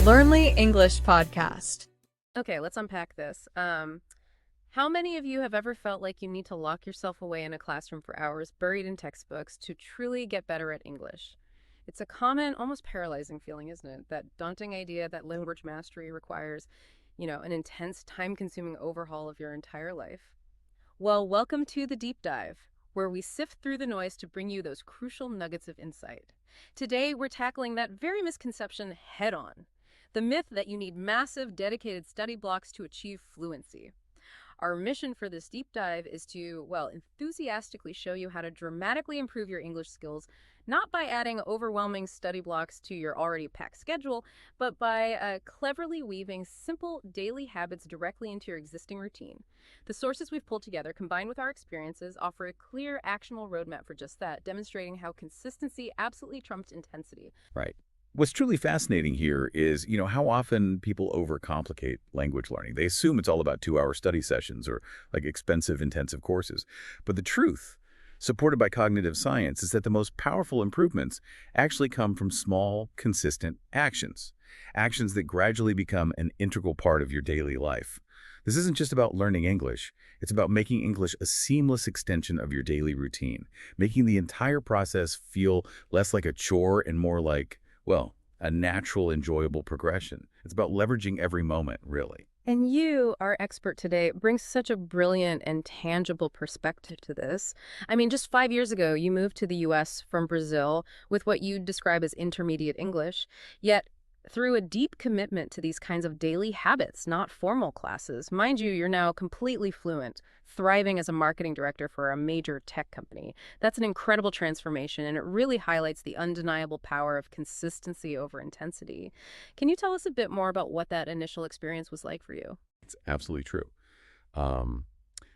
Learnly English Podcast. Okay, let's unpack this. How many of you have ever felt like you need to lock yourself away in a classroom for hours, buried in textbooks, to truly get better at English? It's a common, almost paralyzing feeling, isn't it? That daunting idea that language mastery requires, an intense, time-consuming overhaul of your entire life. Well, welcome to the Deep Dive, where we sift through the noise to bring you those crucial nuggets of insight. Today, we're tackling that very misconception head-on. The myth that you need massive, dedicated study blocks to achieve fluency. Our mission for this deep dive is to, enthusiastically show you how to dramatically improve your English skills, not by adding overwhelming study blocks to your already packed schedule, but by cleverly weaving simple daily habits directly into your existing routine. The sources we've pulled together, combined with our experiences, offer a clear, actionable roadmap for just that, demonstrating how consistency absolutely trumps intensity. Right. What's truly fascinating here is, how often people overcomplicate language learning. They assume it's all about 2-hour study sessions or like expensive intensive courses. But the truth, supported by cognitive science, is that the most powerful improvements actually come from small, consistent actions. Actions that gradually become an integral part of your daily life. This isn't just about learning English. It's about making English a seamless extension of your daily routine, making the entire process feel less like a chore and more like, a natural, enjoyable progression. It's about leveraging every moment, really. And you, our expert today, brings such a brilliant and tangible perspective to this. I mean, just 5 years ago, you moved to the U.S. from Brazil with what you describe as intermediate English. Yet, through a deep commitment to these kinds of daily habits, not formal classes, mind you, you're now completely fluent, thriving as a marketing director for a major tech company. That's an incredible transformation, and it really highlights the undeniable power of consistency over intensity. Can you tell us a bit more about what that initial experience was like for you? It's absolutely true.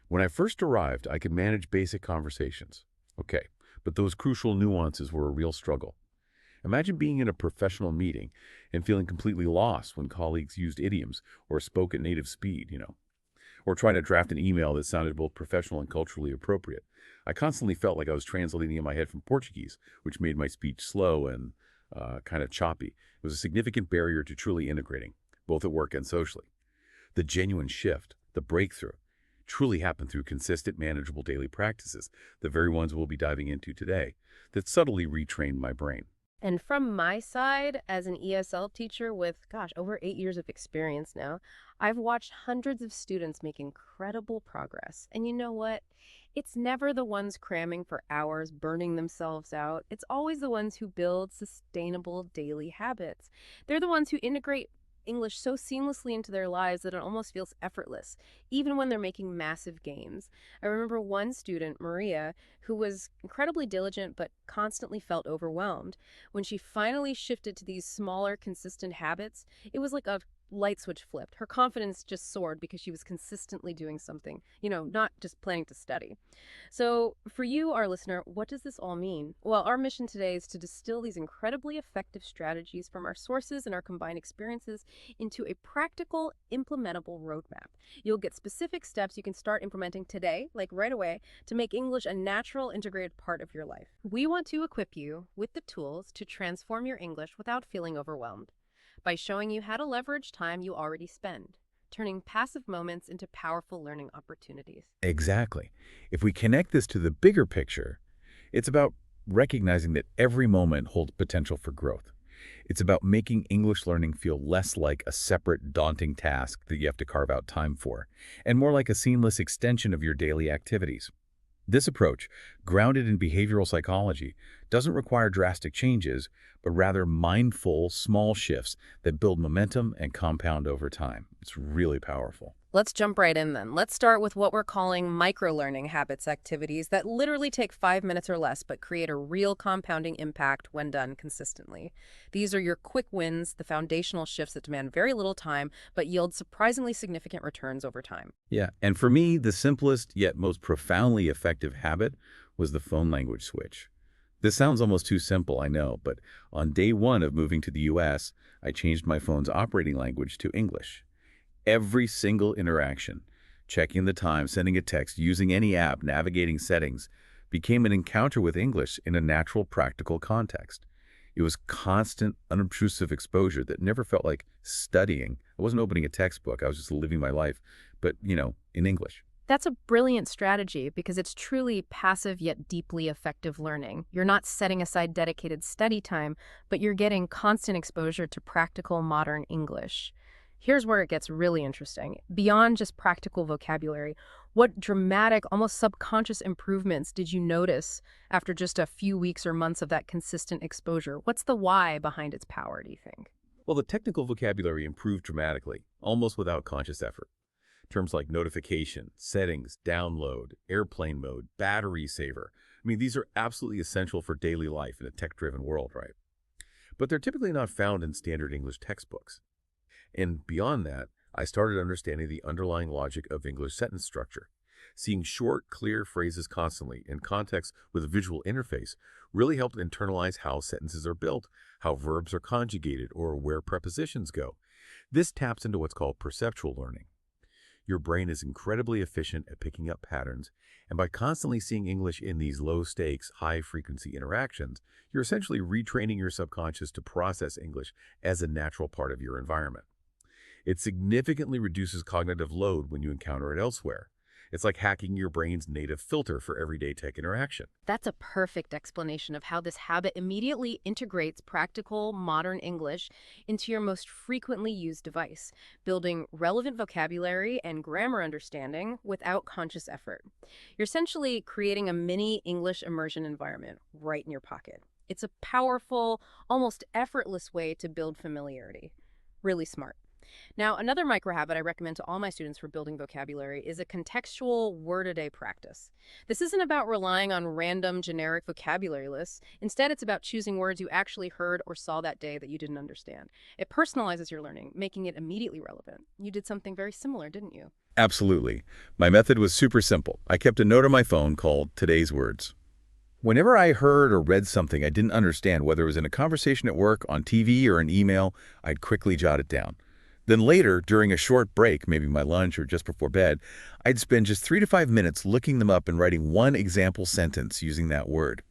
When I first arrived, I could manage basic conversations. Okay, but those crucial nuances were a real struggle. Imagine being in a professional meeting and feeling completely lost when colleagues used idioms or spoke at native speed, or trying to draft an email that sounded both professional and culturally appropriate. I constantly felt like I was translating in my head from Portuguese, which made my speech slow and kind of choppy. It was a significant barrier to truly integrating, both at work and socially. The genuine shift, the breakthrough, truly happened through consistent, manageable daily practices, the very ones we'll be diving into today, that subtly retrained my brain. And from my side, as an ESL teacher with, over 8 years of experience now, I've watched hundreds of students make incredible progress. And you know what? It's never the ones cramming for hours, burning themselves out. It's always the ones who build sustainable daily habits. They're the ones who integrate English so seamlessly into their lives that it almost feels effortless, even when they're making massive gains. I remember one student, Maria, who was incredibly diligent but constantly felt overwhelmed. When she finally shifted to these smaller, consistent habits, it was like a light switch flipped. Her confidence just soared because she was consistently doing something, not just planning to study. So for you, our listener, what does this all mean? Well, our mission today is to distill these incredibly effective strategies from our sources and our combined experiences into a practical, implementable roadmap. You'll get specific steps you can start implementing today, like right away, to make English a natural, integrated part of your life. We want to equip you with the tools to transform your English without feeling overwhelmed, by showing you how to leverage time you already spend, turning passive moments into powerful learning opportunities. Exactly. If we connect this to the bigger picture, it's about recognizing that every moment holds potential for growth. It's about making English learning feel less like a separate, daunting task that you have to carve out time for, and more like a seamless extension of your daily activities. This approach, grounded in behavioral psychology, doesn't require drastic changes, but rather mindful, small shifts that build momentum and compound over time. It's really powerful. Let's jump right in then. Let's start with what we're calling micro-learning habits activities that literally take 5 minutes or less but create a real compounding impact when done consistently. These are your quick wins, the foundational shifts that demand very little time but yield surprisingly significant returns over time. Yeah, and for me, the simplest yet most profoundly effective habit was the phone language switch. This sounds almost too simple, I know, but on day one of moving to the U.S., I changed my phone's operating language to English. Every single interaction, checking the time, sending a text, using any app, navigating settings, became an encounter with English in a natural, practical context. It was constant, unobtrusive exposure that never felt like studying. I wasn't opening a textbook. I was just living my life, but, in English. That's a brilliant strategy because it's truly passive yet deeply effective learning. You're not setting aside dedicated study time, but you're getting constant exposure to practical modern English. Here's where it gets really interesting. Beyond just practical vocabulary, what dramatic, almost subconscious improvements did you notice after just a few weeks or months of that consistent exposure? What's the why behind its power, do you think? Well, the technical vocabulary improved dramatically, almost without conscious effort. Terms like notification, settings, download, airplane mode, battery saver. These are absolutely essential for daily life in a tech-driven world, right? But they're typically not found in standard English textbooks. And beyond that, I started understanding the underlying logic of English sentence structure. Seeing short, clear phrases constantly in context with a visual interface really helped internalize how sentences are built, how verbs are conjugated, or where prepositions go. This taps into what's called perceptual learning. Your brain is incredibly efficient at picking up patterns, and by constantly seeing English in these low-stakes, high-frequency interactions, you're essentially retraining your subconscious to process English as a natural part of your environment. It significantly reduces cognitive load when you encounter it elsewhere. It's like hacking your brain's native filter for everyday tech interaction. That's a perfect explanation of how this habit immediately integrates practical, modern English into your most frequently used device, building relevant vocabulary and grammar understanding without conscious effort. You're essentially creating a mini English immersion environment right in your pocket. It's a powerful, almost effortless way to build familiarity. Really smart. Now, another microhabit I recommend to all my students for building vocabulary is a contextual word-a-day practice. This isn't about relying on random generic vocabulary lists. Instead, it's about choosing words you actually heard or saw that day that you didn't understand. It personalizes your learning, making it immediately relevant. You did something very similar, didn't you? Absolutely. My method was super simple. I kept a note on my phone called Today's Words. Whenever I heard or read something I didn't understand, whether it was in a conversation at work, on TV, or an email, I'd quickly jot it down. Then later, during a short break, maybe my lunch or just before bed, I'd spend just 3 to 5 minutes looking them up and writing one example sentence using that word.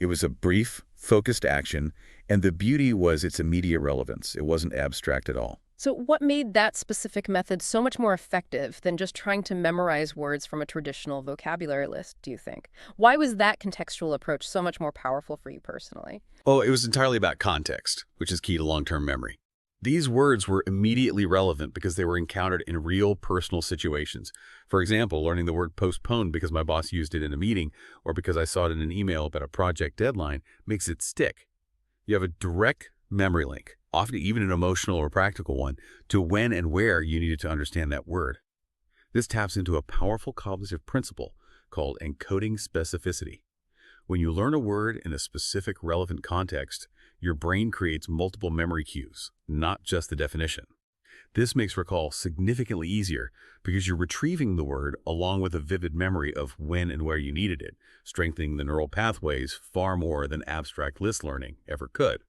It was a brief, focused action, and the beauty was its immediate relevance. It wasn't abstract at all. So what made that specific method so much more effective than just trying to memorize words from a traditional vocabulary list, do you think? Why was that contextual approach so much more powerful for you personally? Well, it was entirely about context, which is key to long-term memory. These words were immediately relevant because they were encountered in real personal situations. For example, learning the word postpone because my boss used it in a meeting or because I saw it in an email about a project deadline makes it stick. You have a direct memory link, often even an emotional or practical one, to when and where you needed to understand that word. This taps into a powerful cognitive principle called encoding specificity. When you learn a word in a specific relevant context, your brain creates multiple memory cues, not just the definition. This makes recall significantly easier because you're retrieving the word along with a vivid memory of when and where you needed it, strengthening the neural pathways far more than abstract list learning ever could.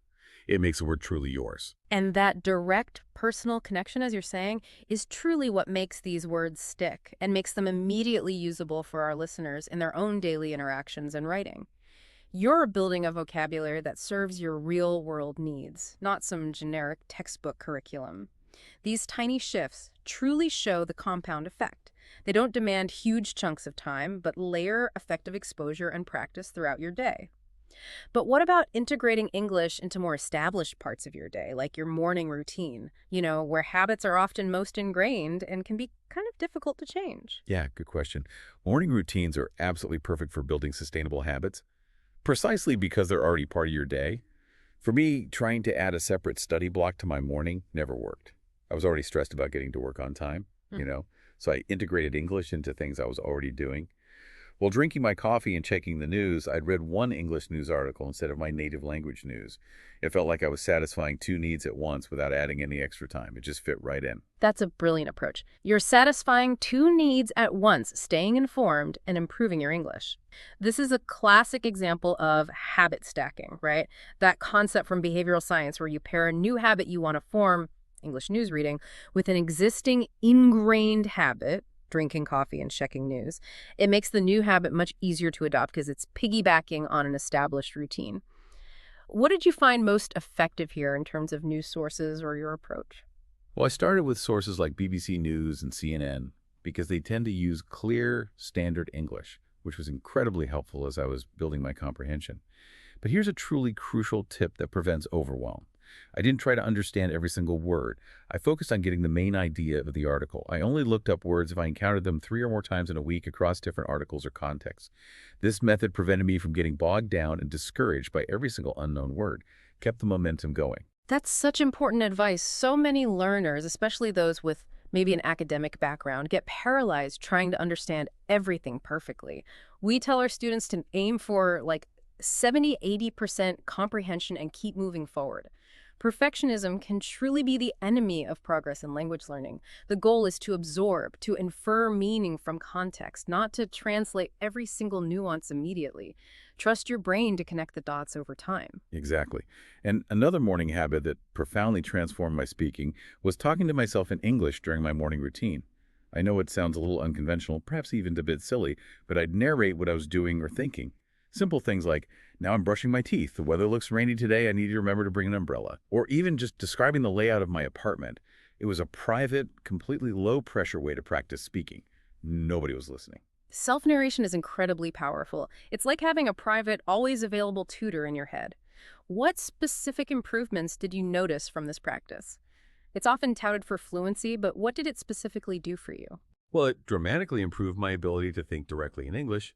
It makes the word truly yours. And that direct personal connection, as you're saying, is truly what makes these words stick and makes them immediately usable for our listeners in their own daily interactions and writing. You're building a vocabulary that serves your real-world needs, not some generic textbook curriculum. These tiny shifts truly show the compound effect. They don't demand huge chunks of time, but layer effective exposure and practice throughout your day. But what about integrating English into more established parts of your day, like your morning routine, where habits are often most ingrained and can be kind of difficult to change? Yeah, good question. Morning routines are absolutely perfect for building sustainable habits, precisely because they're already part of your day. For me, trying to add a separate study block to my morning never worked. I was already stressed about getting to work on time, so I integrated English into things I was already doing. While drinking my coffee and checking the news, I'd read one English news article instead of my native language news. It felt like I was satisfying two needs at once without adding any extra time. It just fit right in. That's a brilliant approach. You're satisfying two needs at once, staying informed and improving your English. This is a classic example of habit stacking, right? That concept from behavioral science where you pair a new habit you want to form, English news reading, with an existing ingrained habit, drinking coffee and checking news. It makes the new habit much easier to adopt because it's piggybacking on an established routine. What did you find most effective here in terms of news sources or your approach? Well, I started with sources like BBC News and CNN because they tend to use clear, standard English, which was incredibly helpful as I was building my comprehension. But here's a truly crucial tip that prevents overwhelm. I didn't try to understand every single word. I focused on getting the main idea of the article. I only looked up words if I encountered them 3 or more times in a week across different articles or contexts. This method prevented me from getting bogged down and discouraged by every single unknown word, kept the momentum going. That's such important advice. So many learners, especially those with maybe an academic background, get paralyzed trying to understand everything perfectly. We tell our students to aim for like 70–80% comprehension and keep moving forward. Perfectionism can truly be the enemy of progress in language learning. The goal is to absorb, to infer meaning from context, not to translate every single nuance immediately. Trust your brain to connect the dots over time. Exactly. And another morning habit that profoundly transformed my speaking was talking to myself in English during my morning routine. I know it sounds a little unconventional, perhaps even a bit silly, but I'd narrate what I was doing or thinking. Simple things like, now I'm brushing my teeth, the weather looks rainy today, I need to remember to bring an umbrella. Or even just describing the layout of my apartment. It was a private, completely low-pressure way to practice speaking. Nobody was listening. Self-narration is incredibly powerful. It's like having a private, always available tutor in your head. What specific improvements did you notice from this practice? It's often touted for fluency, but what did it specifically do for you? Well, it dramatically improved my ability to think directly in English,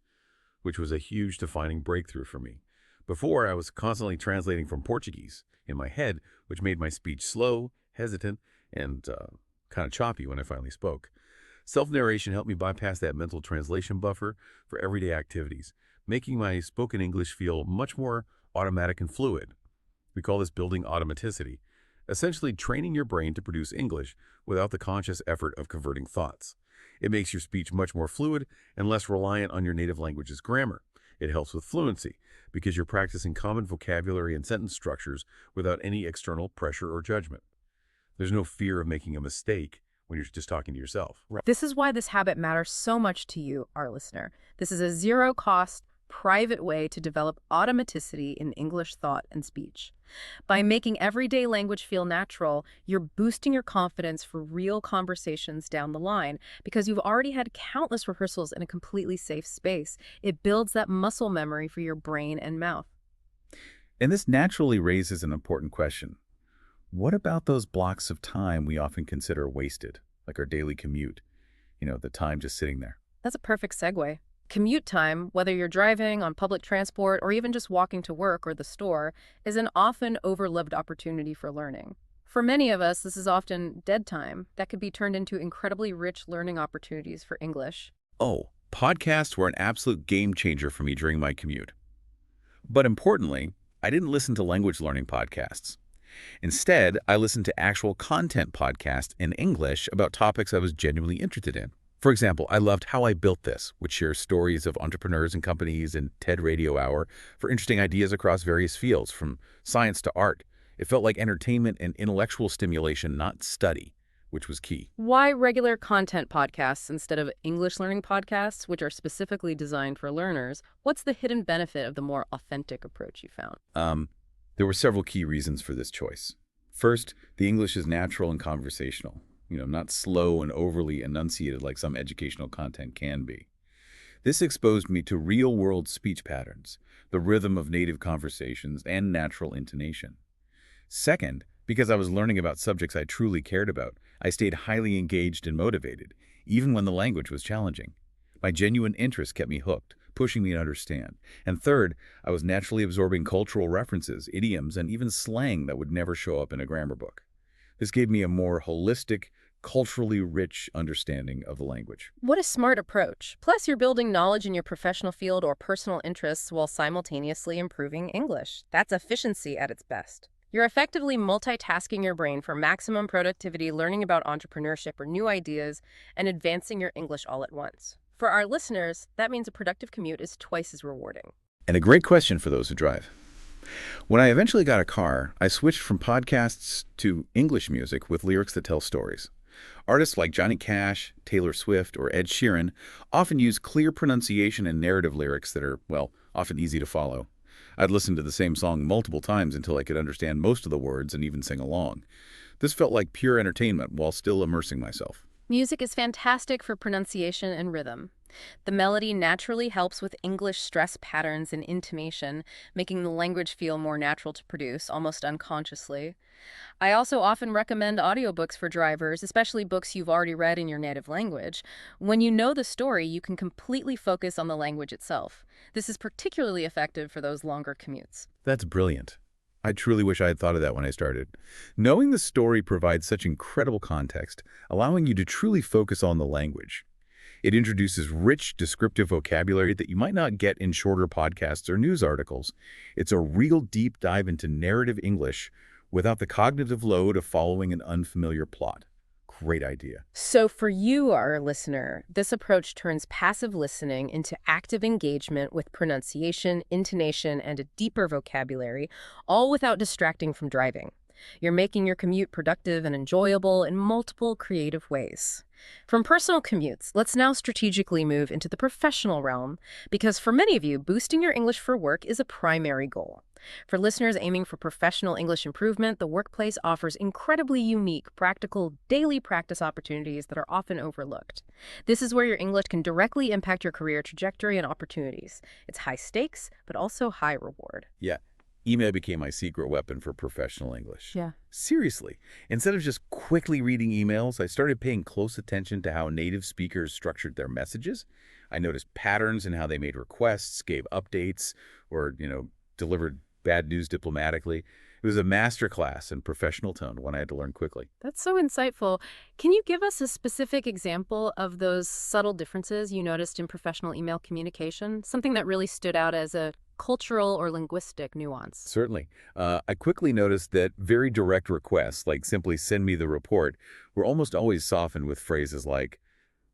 which was a huge defining breakthrough for me. Before, I was constantly translating from Portuguese in my head, which made my speech slow, hesitant, and kind of choppy when I finally spoke. Self-narration helped me bypass that mental translation buffer for everyday activities, making my spoken English feel much more automatic and fluid. We call this building automaticity, essentially training your brain to produce English without the conscious effort of converting thoughts. It makes your speech much more fluid and less reliant on your native language's grammar. It helps with fluency because you're practicing common vocabulary and sentence structures without any external pressure or judgment. There's no fear of making a mistake when you're just talking to yourself. This is why this habit matters so much to you, our listener. This is a zero-cost, private way to develop automaticity in English thought and speech. By making everyday language feel natural, you're boosting your confidence for real conversations down the line because you've already had countless rehearsals in a completely safe space. It builds that muscle memory for your brain and mouth. And this naturally raises an important question. What about those blocks of time we often consider wasted, like our daily commute? The time just sitting there. That's a perfect segue. Commute time, whether you're driving, on public transport, or even just walking to work or the store, is an often overlooked opportunity for learning. For many of us, this is often dead time that could be turned into incredibly rich learning opportunities for English. Oh, podcasts were an absolute game changer for me during my commute. But importantly, I didn't listen to language learning podcasts. Instead, I listened to actual content podcasts in English about topics I was genuinely interested in. For example, I loved How I Built This, which shares stories of entrepreneurs and companies, and TED Radio Hour for interesting ideas across various fields, from science to art. It felt like entertainment and intellectual stimulation, not study, which was key. Why regular content podcasts instead of English learning podcasts, which are specifically designed for learners? What's the hidden benefit of the more authentic approach you found? There were several key reasons for this choice. First, the English is natural and conversational. Not slow and overly enunciated like some educational content can be. This exposed me to real-world speech patterns, the rhythm of native conversations, and natural intonation. Second, because I was learning about subjects I truly cared about, I stayed highly engaged and motivated, even when the language was challenging. My genuine interest kept me hooked, pushing me to understand. And third, I was naturally absorbing cultural references, idioms, and even slang that would never show up in a grammar book. This gave me a more holistic, culturally rich understanding of the language. What a smart approach. Plus, you're building knowledge in your professional field or personal interests while simultaneously improving English. That's efficiency at its best. You're effectively multitasking your brain for maximum productivity, learning about entrepreneurship or new ideas, and advancing your English all at once. For our listeners, that means a productive commute is twice as rewarding. And a great question for those who drive. When I eventually got a car, I switched from podcasts to English music with lyrics that tell stories. Artists like Johnny Cash, Taylor Swift, or Ed Sheeran often use clear pronunciation and narrative lyrics that are, often easy to follow. I'd listen to the same song multiple times until I could understand most of the words and even sing along. This felt like pure entertainment while still immersing myself. Music is fantastic for pronunciation and rhythm. The melody naturally helps with English stress patterns and intonation, making the language feel more natural to produce, almost unconsciously. I also often recommend audiobooks for drivers, especially books you've already read in your native language. When you know the story, you can completely focus on the language itself. This is particularly effective for those longer commutes. That's brilliant. I truly wish I had thought of that when I started. Knowing the story provides such incredible context, allowing you to truly focus on the language. It introduces rich, descriptive vocabulary that you might not get in shorter podcasts or news articles. It's a real deep dive into narrative English without the cognitive load of following an unfamiliar plot. Great idea. So for you, our listener, this approach turns passive listening into active engagement with pronunciation, intonation, and a deeper vocabulary, all without distracting from driving. You're making your commute productive and enjoyable in multiple creative ways. From personal commutes, let's now strategically move into the professional realm, because for many of you, boosting your English for work is a primary goal. For listeners aiming for professional English improvement, the workplace offers incredibly unique, practical, daily practice opportunities that are often overlooked. This is where your English can directly impact your career trajectory and opportunities. It's high stakes, but also high reward. Yeah. Email became my secret weapon for professional English. Yeah. Seriously. Instead of just quickly reading emails, I started paying close attention to how native speakers structured their messages. I noticed patterns in how they made requests, gave updates, or, delivered bad news diplomatically. It was a masterclass in professional tone, one I had to learn quickly. That's so insightful. Can you give us a specific example of those subtle differences you noticed in professional email communication? Something that really stood out as a cultural or linguistic nuance. Certainly. I quickly noticed that very direct requests, like simply send me the report, were almost always softened with phrases like,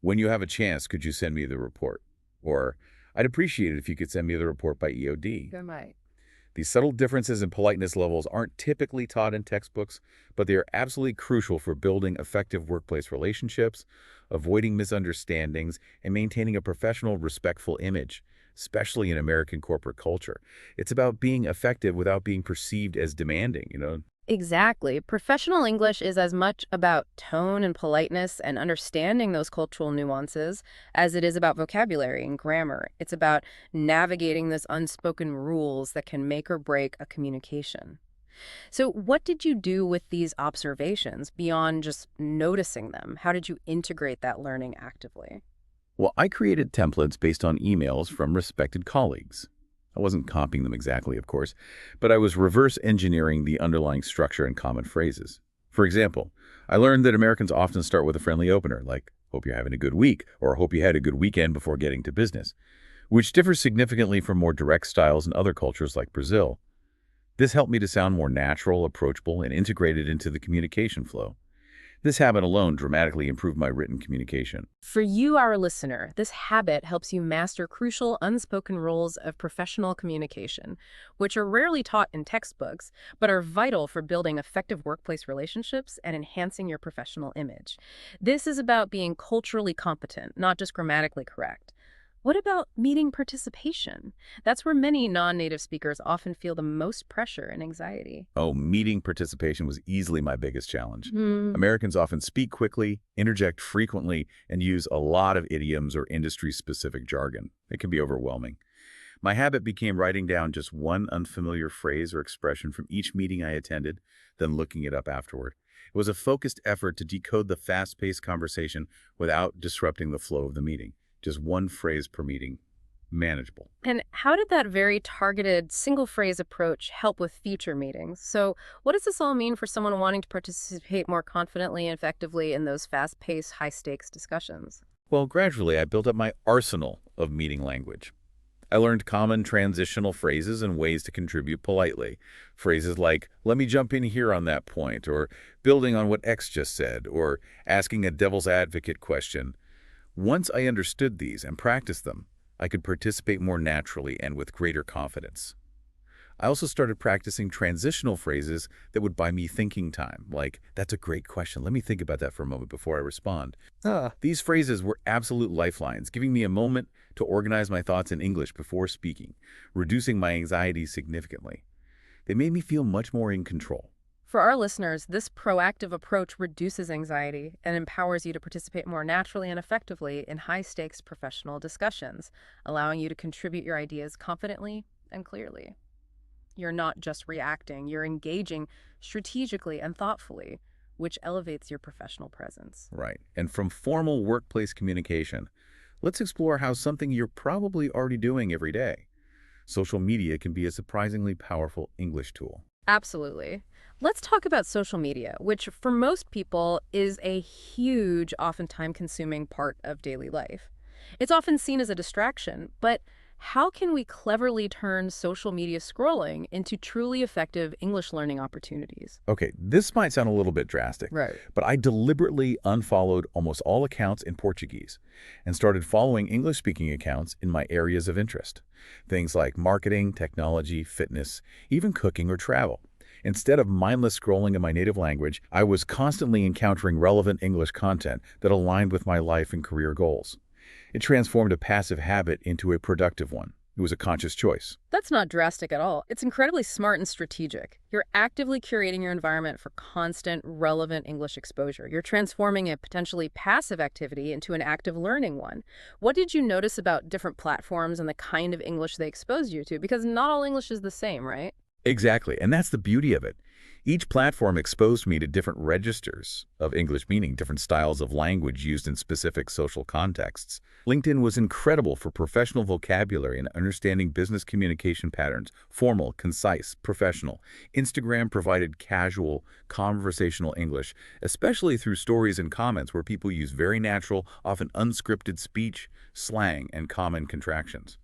when you have a chance, could you send me the report? Or, I'd appreciate it if you could send me the report by EOD. Good night. These subtle differences in politeness levels aren't typically taught in textbooks, but they are absolutely crucial for building effective workplace relationships, avoiding misunderstandings, and maintaining a professional, respectful image, especially in American corporate culture. It's about being effective without being perceived as demanding. Exactly. Professional English is as much about tone and politeness and understanding those cultural nuances as it is about vocabulary and grammar. It's about navigating those unspoken rules that can make or break a communication. So what did you do with these observations beyond just noticing them? How did you integrate that learning actively? Well, I created templates based on emails from respected colleagues. I wasn't copying them exactly, of course, but I was reverse engineering the underlying structure and common phrases. For example, I learned that Americans often start with a friendly opener, like, hope you're having a good week, or hope you had a good weekend before getting to business, which differs significantly from more direct styles in other cultures like Brazil. This helped me to sound more natural, approachable, and integrated into the communication flow. This habit alone dramatically improved my written communication. For you, our listener, this habit helps you master crucial unspoken rules of professional communication, which are rarely taught in textbooks, but are vital for building effective workplace relationships and enhancing your professional image. This is about being culturally competent, not just grammatically correct. What about meeting participation? That's where many non-native speakers often feel the most pressure and anxiety. Oh, meeting participation was easily my biggest challenge. Americans often speak quickly, interject frequently, and use a lot of idioms or industry-specific jargon. It can be overwhelming. My habit became writing down just one unfamiliar phrase or expression from each meeting I attended, then looking it up afterward. It was a focused effort to decode the fast-paced conversation without disrupting the flow of the meeting. Just one phrase per meeting. Manageable. And how did that very targeted single phrase approach help with future meetings? So what does this all mean for someone wanting to participate more confidently and effectively in those fast-paced, high-stakes discussions? Well, gradually I built up my arsenal of meeting language. I learned common transitional phrases and ways to contribute politely. Phrases like, let me jump in here on that point, or building on what X just said, or asking a devil's advocate question. Once I understood these and practiced them, I could participate more naturally and with greater confidence. I also started practicing transitional phrases that would buy me thinking time, like, "That's a great question. Let me think about that for a moment before I respond." These phrases were absolute lifelines, giving me a moment to organize my thoughts in English before speaking, reducing my anxiety significantly. They made me feel much more in control. For our listeners, this proactive approach reduces anxiety and empowers you to participate more naturally and effectively in high-stakes professional discussions, allowing you to contribute your ideas confidently and clearly. You're not just reacting, you're engaging strategically and thoughtfully, which elevates your professional presence. Right. And from formal workplace communication, let's explore how something you're probably already doing every day. Social media can be a surprisingly powerful English tool. Absolutely. Let's talk about social media, which for most people is a huge, often time-consuming part of daily life. It's often seen as a distraction, but how can we cleverly turn social media scrolling into truly effective English learning opportunities? Okay, this might sound a little bit drastic, Right. but I deliberately unfollowed almost all accounts in Portuguese and started following English-speaking accounts in my areas of interest. Things like marketing, technology, fitness, even cooking or travel. Instead of mindless scrolling in my native language, I was constantly encountering relevant English content that aligned with my life and career goals. It transformed a passive habit into a productive one. It was a conscious choice. That's not drastic at all. It's incredibly smart and strategic. You're actively curating your environment for constant, relevant English exposure. You're transforming a potentially passive activity into an active learning one. What did you notice about different platforms and the kind of English they exposed you to? Because not all English is the same, right? Exactly, and that's the beauty of it. Each platform exposed me to different registers of English meaning, different styles of language used in specific social contexts. LinkedIn was incredible for professional vocabulary and understanding business communication patterns, formal, concise, professional. Instagram provided casual, conversational English, especially through stories and comments where people use very natural, often unscripted speech, slang, and common contractions.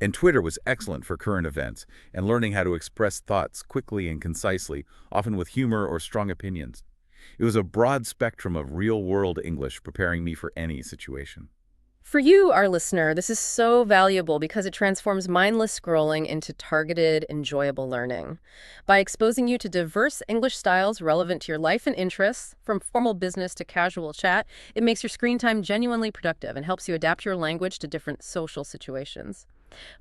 And Twitter was excellent for current events and learning how to express thoughts quickly and concisely, often with humor or strong opinions. It was a broad spectrum of real-world English preparing me for any situation. For you, our listener, this is so valuable because it transforms mindless scrolling into targeted, enjoyable learning. By exposing you to diverse English styles relevant to your life and interests, from formal business to casual chat, it makes your screen time genuinely productive and helps you adapt your language to different social situations.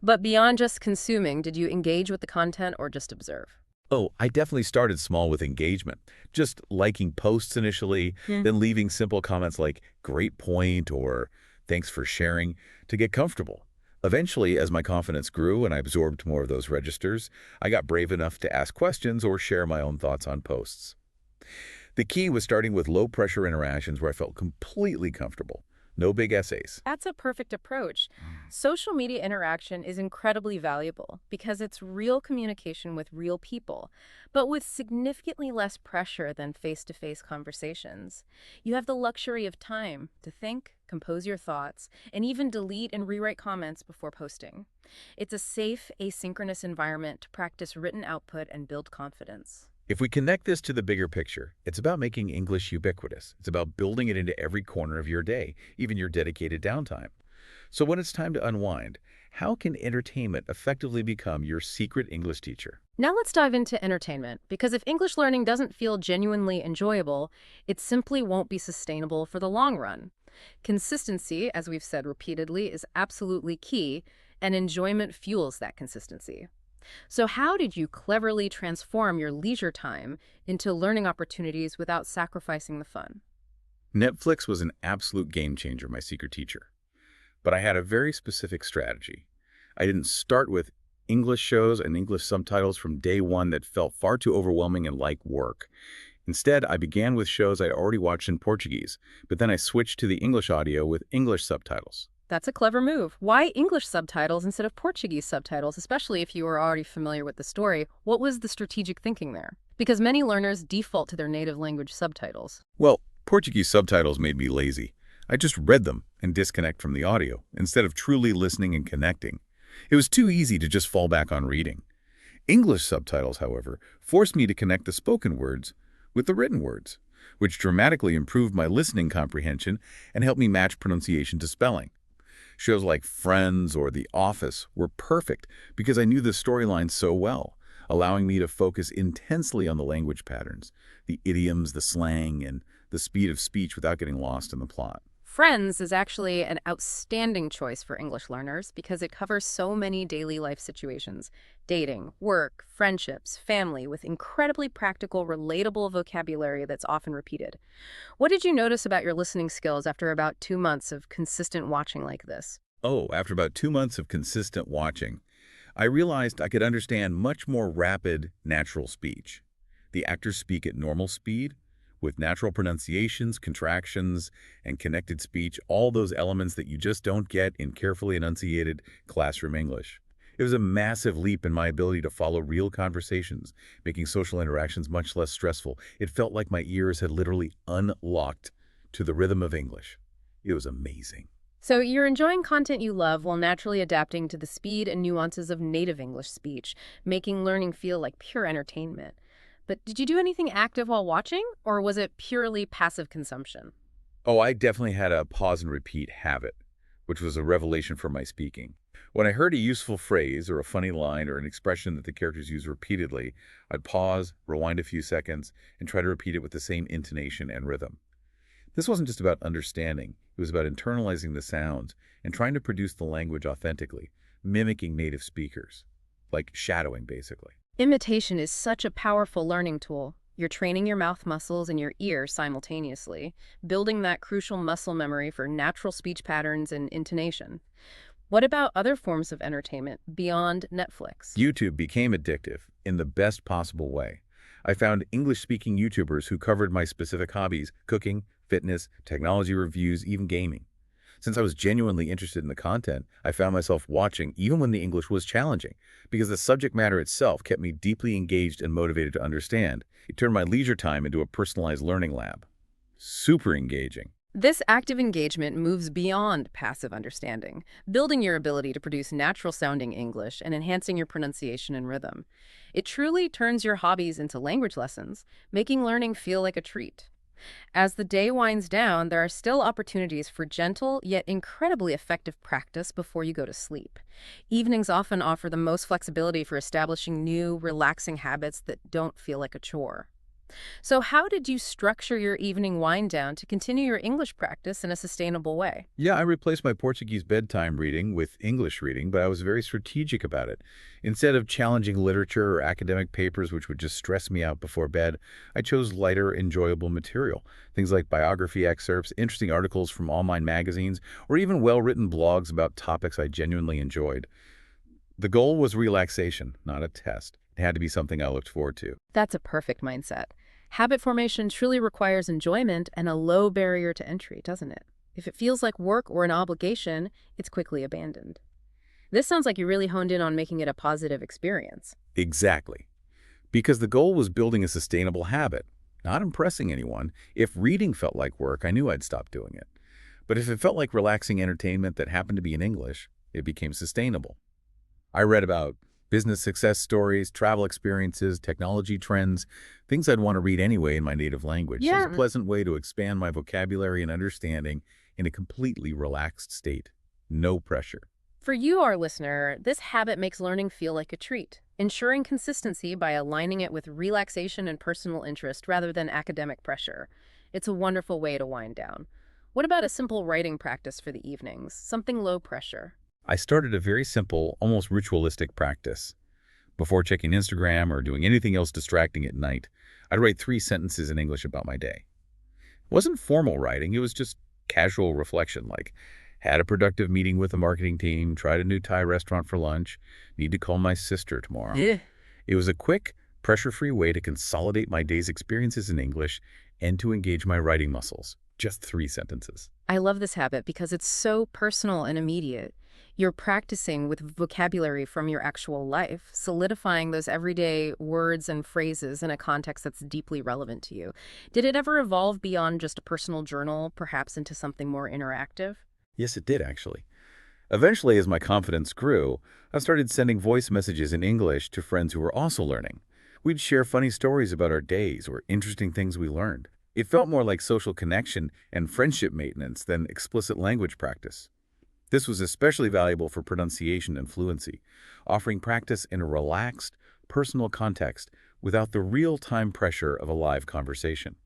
But beyond just consuming, did you engage with the content or just observe? Oh, I definitely started small with engagement, just liking posts initially, then leaving simple comments like, "Great point," or "Thanks for sharing," to get comfortable. Eventually, as my confidence grew and I absorbed more of those registers, I got brave enough to ask questions or share my own thoughts on posts. The key was starting with low-pressure interactions where I felt completely comfortable. No big essays. That's a perfect approach. Social media interaction is incredibly valuable because it's real communication with real people, but with significantly less pressure than face-to-face conversations. You have the luxury of time to think, compose your thoughts, and even delete and rewrite comments before posting. It's a safe, asynchronous environment to practice written output and build confidence. If we connect this to the bigger picture, it's about making English ubiquitous. It's about building it into every corner of your day, even your dedicated downtime. So when it's time to unwind, how can entertainment effectively become your secret English teacher? Now let's dive into entertainment, because if English learning doesn't feel genuinely enjoyable, it simply won't be sustainable for the long run. Consistency, as we've said repeatedly, is absolutely key, and enjoyment fuels that consistency. So how did you cleverly transform your leisure time into learning opportunities without sacrificing the fun? Netflix was an absolute game changer, my secret teacher. But I had a very specific strategy. I didn't start with English shows and English subtitles from day one that felt far too overwhelming and like work. Instead, I began with shows I'd already watched in Portuguese, but then I switched to the English audio with English subtitles. That's a clever move. Why English subtitles instead of Portuguese subtitles, especially if you were already familiar with the story? What was the strategic thinking there? Because many learners default to their native language subtitles. Well, Portuguese subtitles made me lazy. I just read them and disconnect from the audio, instead of truly listening and connecting. It was too easy to just fall back on reading. English subtitles, however, forced me to connect the spoken words with the written words, which dramatically improved my listening comprehension and helped me match pronunciation to spelling. Shows like Friends or The Office were perfect because I knew the storyline so well. allowing me to focus intensely on the language patterns, the idioms, the slang, and the speed of speech without getting lost in the plot. Friends is actually an outstanding choice for English learners because it covers so many daily life situations: dating, work, friendships, family, with incredibly practical, relatable vocabulary that's often repeated. What did you notice about your listening skills after about 2 months of consistent watching like this? Oh, after about 2 months of consistent watching, I realized I could understand much more rapid, natural speech. The actors speak at normal speed, with natural pronunciations, contractions, and connected speech, all those elements that you just don't get in carefully enunciated classroom English. It was a massive leap in my ability to follow real conversations, making social interactions much less stressful. It felt like my ears had literally unlocked to the rhythm of English. It was amazing. So you're enjoying content you love while naturally adapting to the speed and nuances of native English speech, making learning feel like pure entertainment. But did you do anything active while watching, or was it purely passive consumption? Oh, I definitely had a pause and repeat habit, which was a revelation for my speaking. When I heard a useful phrase or a funny line or an expression that the characters use repeatedly, I'd pause, rewind a few seconds, and try to repeat it with the same intonation and rhythm. This wasn't just about understanding. It was about internalizing the sounds and trying to produce the language authentically, mimicking native speakers, like shadowing, basically. Imitation is such a powerful learning tool. You're training your mouth muscles and your ear simultaneously, building that crucial muscle memory for natural speech patterns and intonation. What about other forms of entertainment beyond Netflix? YouTube became addictive in the best possible way. I found English-speaking YouTubers who covered my specific hobbies: cooking, fitness, technology reviews, even gaming. Since I was genuinely interested in the content, I found myself watching even when the English was challenging, because the subject matter itself kept me deeply engaged and motivated to understand. It turned my leisure time into a personalized learning lab. Super engaging. This active engagement moves beyond passive understanding, building your ability to produce natural-sounding English and enhancing your pronunciation and rhythm. It truly turns your hobbies into language lessons, making learning feel like a treat. As the day winds down, there are still opportunities for gentle yet incredibly effective practice before you go to sleep. Evenings often offer the most flexibility for establishing new, relaxing habits that don't feel like a chore. So how did you structure your evening wind down to continue your English practice in a sustainable way? Yeah, I replaced my Portuguese bedtime reading with English reading, but I was very strategic about it. Instead of challenging literature or academic papers which would just stress me out before bed, I chose lighter, enjoyable material. Things like biography excerpts, interesting articles from online magazines, or even well-written blogs about topics I genuinely enjoyed. The goal was relaxation, not a test. It had to be something I looked forward to. That's a perfect mindset. Habit formation truly requires enjoyment and a low barrier to entry, doesn't it? If it feels like work or an obligation, it's quickly abandoned. This sounds like you really honed in on making it a positive experience. Exactly. Because the goal was building a sustainable habit, not impressing anyone. If reading felt like work, I knew I'd stop doing it. But if it felt like relaxing entertainment that happened to be in English, it became sustainable. I read about business success stories, travel experiences, technology trends, things I'd want to read anyway in my native language. So it was a pleasant way to expand my vocabulary and understanding in a completely relaxed state. No pressure. For you, our listener, this habit makes learning feel like a treat, ensuring consistency by aligning it with relaxation and personal interest rather than academic pressure. It's a wonderful way to wind down. What about a simple writing practice for the evenings? Something low pressure. I started a very simple, almost ritualistic practice. Before checking Instagram or doing anything else distracting at night, I'd write 3 sentences in English about my day. It wasn't formal writing, it was just casual reflection, like, had a productive meeting with the marketing team, tried a new Thai restaurant for lunch, need to call my sister tomorrow. It was a quick, pressure-free way to consolidate my day's experiences in English and to engage my writing muscles. Just 3 sentences. I love this habit because it's so personal and immediate. You're practicing with vocabulary from your actual life, solidifying those everyday words and phrases in a context that's deeply relevant to you. Did it ever evolve beyond just a personal journal, perhaps into something more interactive? Yes, it did, actually. Eventually, as my confidence grew, I started sending voice messages in English to friends who were also learning. We'd share funny stories about our days or interesting things we learned. It felt more like social connection and friendship maintenance than explicit language practice. This was especially valuable for pronunciation and fluency, offering practice in a relaxed, personal context without the real-time pressure of a live conversation.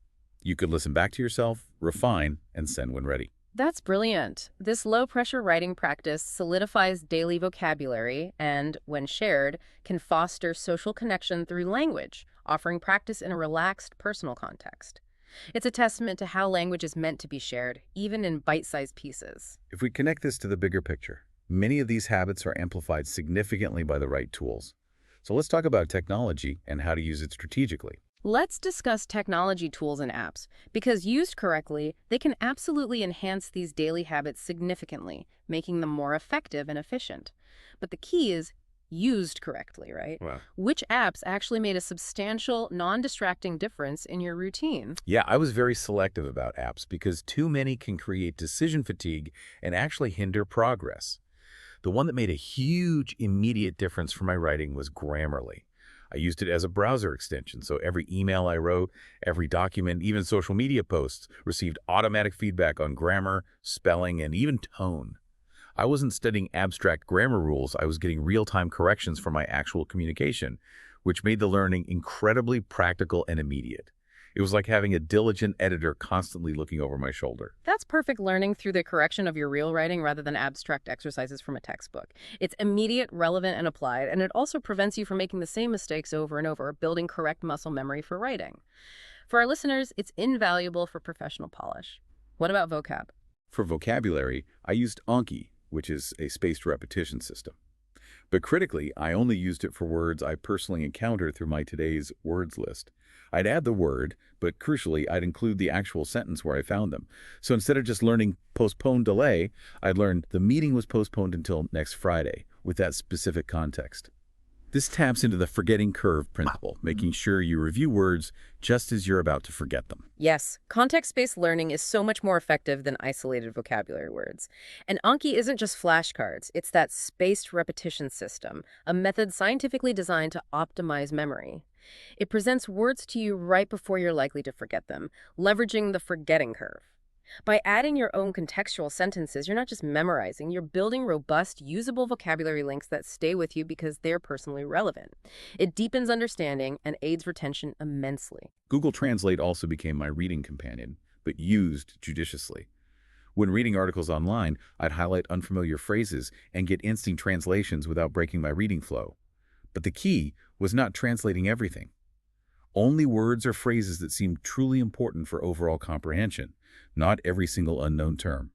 You could listen back to yourself, refine, and send when ready. That's brilliant. This low-pressure writing practice solidifies daily vocabulary and, when shared, can foster social connection through language, offering practice in a relaxed, personal context. It's a testament to how language is meant to be shared, even in bite-sized pieces. If we connect this to the bigger picture, many of these habits are amplified significantly by the right tools. So let's talk about technology and how to use it strategically. Let's discuss technology tools and apps, because used correctly, they can absolutely enhance these daily habits significantly, making them more effective and efficient. But the key is used correctly, right? Wow. Which apps actually made a substantial, non-distracting difference in your routine? Yeah, I was very selective about apps because too many can create decision fatigue and actually hinder progress. The one that made a huge immediate difference for my writing was Grammarly. I used it as a browser extension, so every email I wrote, every document, even social media posts received automatic feedback on grammar, spelling, and even tone. I wasn't studying abstract grammar rules, I was getting real-time corrections for my actual communication, which made the learning incredibly practical and immediate. It was like having a diligent editor constantly looking over my shoulder. That's perfect learning through the correction of your real writing rather than abstract exercises from a textbook. It's immediate, relevant, and applied, and it also prevents you from making the same mistakes over and over, building correct muscle memory for writing. For our listeners, it's invaluable for professional polish. What about vocab? For vocabulary, I used Anki, which is a spaced repetition system. But critically, I only used it for words I personally encountered through my today's words list. I'd add the word, but crucially, I'd include the actual sentence where I found them. So instead of just learning postpone delay, I'd learn the meeting was postponed until next Friday with that specific context. This taps into the forgetting curve principle, making sure you review words just as you're about to forget them. Yes, context-based learning is so much more effective than isolated vocabulary words. And Anki isn't just flashcards, it's that spaced repetition system, a method scientifically designed to optimize memory. It presents words to you right before you're likely to forget them, leveraging the forgetting curve. By adding your own contextual sentences, you're not just memorizing, you're building robust, usable vocabulary links that stay with you because they're personally relevant. It deepens understanding and aids retention immensely. Google Translate also became my reading companion, but used judiciously. When reading articles online, I'd highlight unfamiliar phrases and get instant translations without breaking my reading flow. But the key was not translating everything. Only words or phrases that seemed truly important for overall comprehension, not every single unknown term.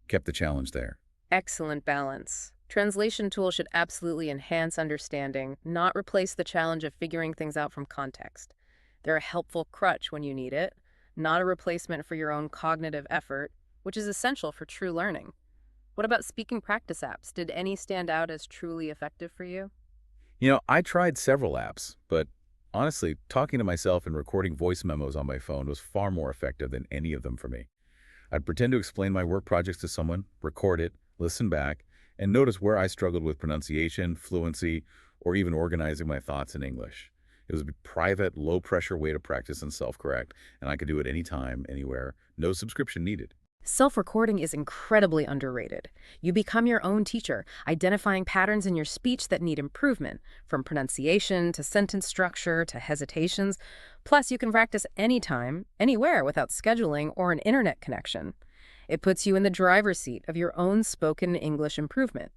Kept the challenge there. Excellent balance. Translation tools should absolutely enhance understanding, not replace the challenge of figuring things out from context. They're a helpful crutch when you need it, not a replacement for your own cognitive effort, which is essential for true learning. What about speaking practice apps? Did any stand out as truly effective for you? I tried several apps, but honestly, talking to myself and recording voice memos on my phone was far more effective than any of them for me. I'd pretend to explain my work projects to someone, record it, listen back, and notice where I struggled with pronunciation, fluency, or even organizing my thoughts in English. It was a private, low-pressure way to practice and self-correct, and I could do it anytime, anywhere, no subscription needed. Self-recording is incredibly underrated. You become your own teacher, identifying patterns in your speech that need improvement, from pronunciation to sentence structure to hesitations. Plus, you can practice anytime, anywhere without scheduling or an internet connection. It puts you in the driver's seat of your own spoken English improvement.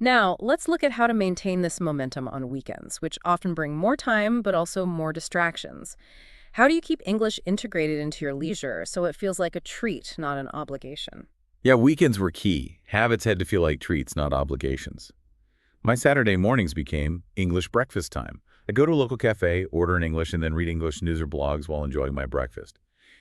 Now, let's look at how to maintain this momentum on weekends, which often bring more time but also more distractions. How do you keep English integrated into your leisure so it feels like a treat, not an obligation? Yeah, weekends were key. Habits had to feel like treats, not obligations. My Saturday mornings became English breakfast time. I'd go to a local cafe, order in English, and then read English news or blogs while enjoying my breakfast.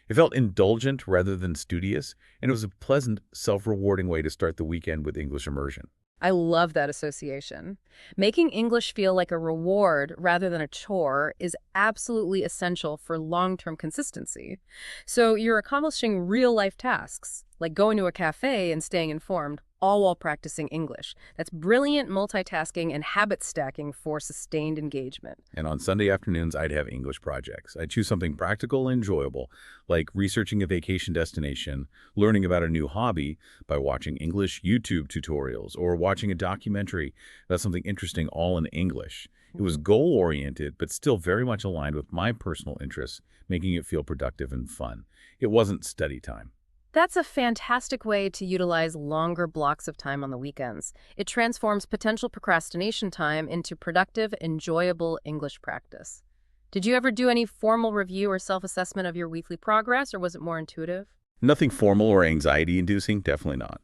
It felt indulgent rather than studious, and it was a pleasant, self-rewarding way to start the weekend with English immersion. I love that association. Making English feel like a reward rather than a chore is absolutely essential for long-term consistency. So you're accomplishing real-life tasks, like going to a cafe and staying informed, all while practicing English. That's brilliant multitasking and habit stacking for sustained engagement. And on Sunday afternoons, I'd have English projects. I'd choose something practical and enjoyable, like researching a vacation destination, learning about a new hobby by watching English YouTube tutorials, or watching a documentary about something interesting all in English. It was goal-oriented, but still very much aligned with my personal interests, making it feel productive and fun. It wasn't study time. That's a fantastic way to utilize longer blocks of time on the weekends. It transforms potential procrastination time into productive, enjoyable English practice. Did you ever do any formal review or self-assessment of your weekly progress, or was it more intuitive? Nothing formal or anxiety-inducing, definitely not.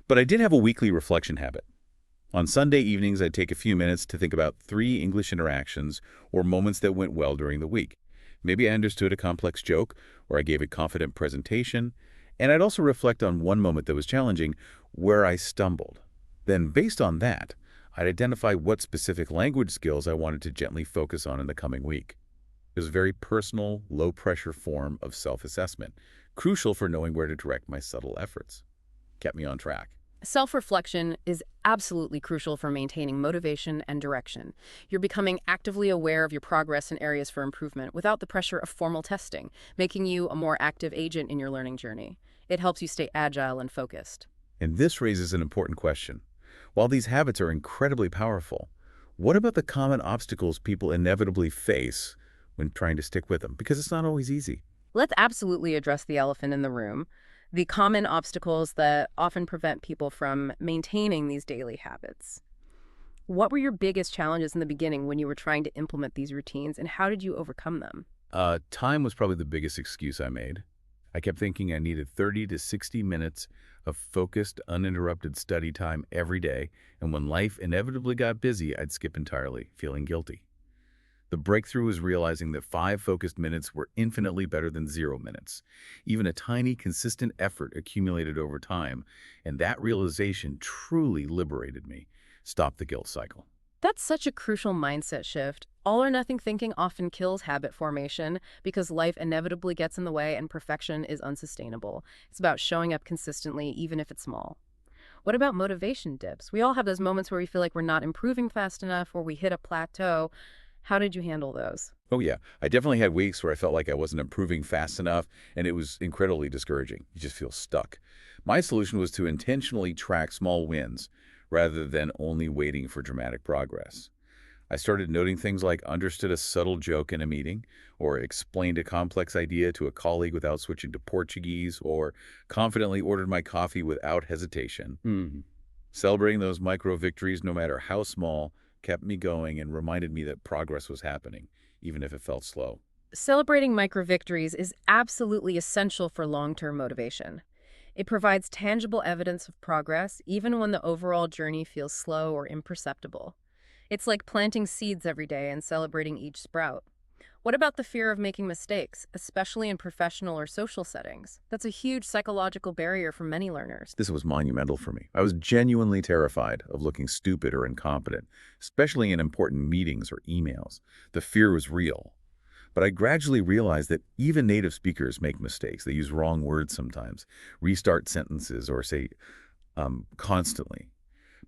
But I did have a weekly reflection habit. On Sunday evenings, I'd take a few minutes to think about 3 English interactions or moments that went well during the week. Maybe I understood a complex joke, or I gave a confident presentation, and I'd also reflect on one moment that was challenging, where I stumbled. Then, based on that, I'd identify what specific language skills I wanted to gently focus on in the coming week. It was a very personal, low-pressure form of self-assessment, crucial for knowing where to direct my subtle efforts. Kept me on track. Self-reflection is absolutely crucial for maintaining motivation and direction. You're becoming actively aware of your progress and areas for improvement without the pressure of formal testing, making you a more active agent in your learning journey. It helps you stay agile and focused. And this raises an important question. While these habits are incredibly powerful, what about the common obstacles people inevitably face when trying to stick with them? Because it's not always easy. Let's absolutely address the elephant in the room, the common obstacles that often prevent people from maintaining these daily habits. What were your biggest challenges in the beginning when you were trying to implement these routines, and how did you overcome them? Time was probably the biggest excuse I made. I kept thinking I needed 30 to 60 minutes of focused, uninterrupted study time every day, and when life inevitably got busy, I'd skip entirely, feeling guilty. The breakthrough was realizing that 5 focused minutes were infinitely better than 0 minutes. Even a tiny, consistent effort accumulated over time, and that realization truly liberated me, stopped the guilt cycle. That's such a crucial mindset shift. All or nothing thinking often kills habit formation because life inevitably gets in the way and perfection is unsustainable. It's about showing up consistently, even if it's small. What about motivation dips? We all have those moments where we feel like we're not improving fast enough or we hit a plateau. How did you handle those? Oh yeah, I definitely had weeks where I felt like I wasn't improving fast enough, and it was incredibly discouraging. You just feel stuck. My solution was to intentionally track small wins rather than only waiting for dramatic progress. I started noting things like understood a subtle joke in a meeting, or explained a complex idea to a colleague without switching to Portuguese, or confidently ordered my coffee without hesitation. Celebrating those micro victories, no matter how small, kept me going and reminded me that progress was happening, even if it felt slow. Celebrating micro victories is absolutely essential for long-term motivation. It provides tangible evidence of progress, even when the overall journey feels slow or imperceptible. It's like planting seeds every day and celebrating each sprout. What about the fear of making mistakes, especially in professional or social settings? That's a huge psychological barrier for many learners. This was monumental for me. I was genuinely terrified of looking stupid or incompetent, especially in important meetings or emails. The fear was real. But I gradually realized that even native speakers make mistakes. They use wrong words sometimes, restart sentences, or say constantly.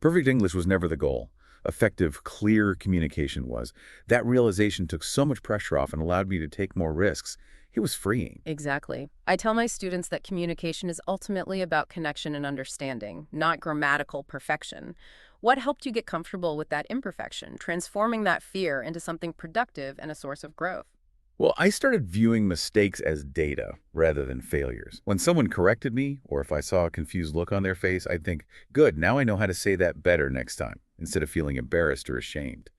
Perfect English was never the goal. Effective, clear communication was. That realization took so much pressure off and allowed me to take more risks. It was freeing. Exactly. I tell my students that communication is ultimately about connection and understanding, not grammatical perfection. What helped you get comfortable with that imperfection, transforming that fear into something productive and a source of growth? Well, I started viewing mistakes as data rather than failures. When someone corrected me, or if I saw a confused look on their face, I'd think, good, now I know how to say that better next time, instead of feeling embarrassed or ashamed.